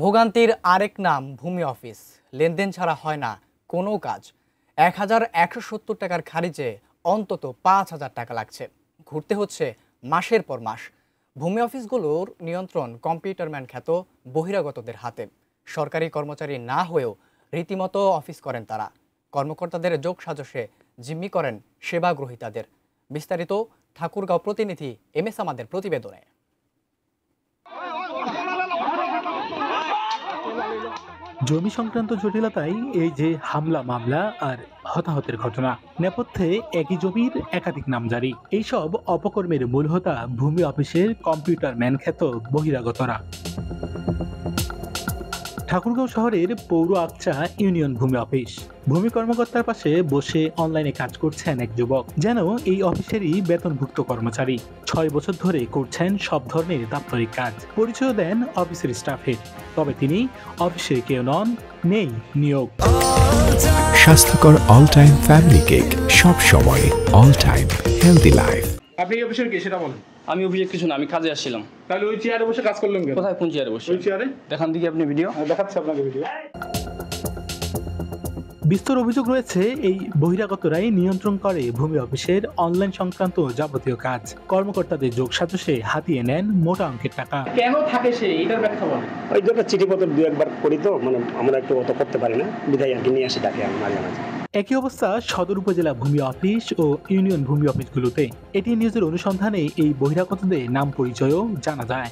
ভোগান্তির আরেক নাম ভূমি অফিস। লেনদেন ছাড়া হয় না কোনো কাজ। ১,১৭০ টাকার খারিজে অন্তত ৫,০০০ টাকা লাগছে। ঘুরতে হচ্ছে মাসের পর মাস। ভূমি অফিসগুলোর নিয়ন্ত্রণ কম্পিউটারম্যান খ্যাত বহিরাগতদের হাতে। সরকারি কর্মচারী না হয়েও রীতিমতো অফিস করেন তারা। কর্মকর্তাদের যোগসাজশে জিম্মি করেন সেবা গ্রহীতাদের। বিস্তারিত ঠাকুরগাঁও প্রতিনিধি MS আমাদের প্রতিবেদনে। জমি সংক্রান্ত জটিলতায় এই যে হামলা মামলা আর হতাহতের ঘটনা, নেপথ্যে একই জমির একাধিক নামজারি। এইসব অপকর্মের মূল হোতা ভূমি অফিসের কম্পিউটার ম্যান খ্যাত বহিরাগতরা। ঠাকুরগাঁও শহরের পৌর আকচা ইউনিয়ন ভূমি অফিস। ভূমি কর্মকর্তার পাশে বসে অনলাইনে কাজ করছেন এক যুবক, যেন এই অফিসেরই বেতনভুক্ত কর্মচারী। ৬ বছর ধরে করছেন সব ধরনের দাপ্তরিক কাজ। পরিচয় দেন অফিসের স্টাফের, তবে তিনি অফিসে কেউ নন, নেই নিয়োগ। স্বাস্থ্যকর অল টাইম ফ্যামিলি কেক, সব সময় অল টাইম হেলদি লাইফ। আপনি অফিসের কি সেটা বলেন? আমি অফিসে কিছু না, আমি কাজে আসছিলাম। তাহলে ওই চেয়ারে বসে কাজ করলেন কেন? কোথায়, কোন চেয়ারে বসে? ওই চেয়ারে দেখান দেখি আপনি ভিডিও। দেখাচ্ছে আপনাকে ভিডিও। বিস্তর অভিযোগ রয়েছে, এই বহিরাগতরাই নিয়ন্ত্রণ করে ভূমি অফিসের অনলাইন সংক্রান্ত যাবতীয় কাজ। কর্মকর্তাদের যোগসাজশে হাতিয়ে নেন মোটা অঙ্কের টাকা। কেন থাকে সে, এটার ব্যাখ্যা বলেন। ওই জন্য চিঠিপত্র দু একবার করি তো, মানে আমরা একটু অত করতে পারি না, বিধায় আর কি নিয়ে আসি তাকে মাঝে মাঝে। একই অবস্থা সদর উপজেলা ভূমি অফিস ও ইউনিয়ন ভূমি অফিসগুলোতে। এটিএন নিউজের অনুসন্ধানে এই বহিরাগতদের নাম পরিচয়ও জানা যায়।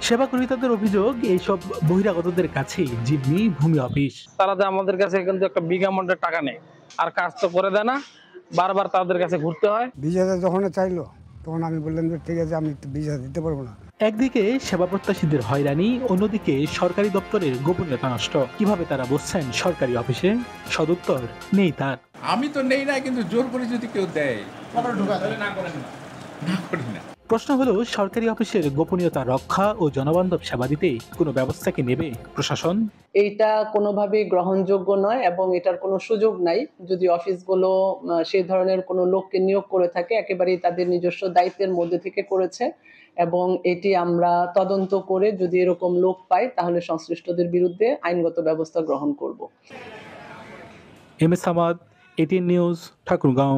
সেবা গ্রহীতাদের অভিযোগ, এইসব বহিরাগতদের কাছে জিম্মি ভূমি অফিস। তারা যে আমাদের কাছে কিন্তু একটা বিগ অ্যামাউন্টের টাকা নেয়, আর কাজ তো করে দেয় না, বারবার তাদের কাছে ঘুরতে হয়। ভিসাটা যখন চাইলো তখন আমি বললাম যে ঠিক আছে, আমি ভিসা দিতে পারবো না। একদিকে সেবা প্রত্যাশীদের হয়রানি, অন্যদিকে সরকারি দপ্তরের গোপনীয়তা নষ্ট। কিভাবে তারা বসছেন সরকারি অফিসে? সদুত্তর নেই তার। আমি তো নেই না, কিন্তু জোর করে যদি কেউ দেয় না করি না। প্রশ্ন হলো, সরকারি অফিসের গোপনীয়তা রক্ষা ও জনবান্ধব সেবা দিতে কোনো ব্যবস্থা কি নেবে প্রশাসন? এইটা কোনোভাবেই গ্রহণযোগ্য নয় এবং এটার কোনো সুযোগ নাই। যদি অফিসগুলো সেই ধরনের কোনো লোককে নিয়োগ করে থাকে, একেবারেই তাদের নিজস্ব দায়িত্বের মধ্যে থেকে করেছে, এবং এটি আমরা তদন্ত করে যদি এরকম লোক পাই তাহলে সংশ্লিষ্টদের বিরুদ্ধে আইনগত ব্যবস্থা গ্রহণ করব। MS Samad, ATN news, Thakurgaon.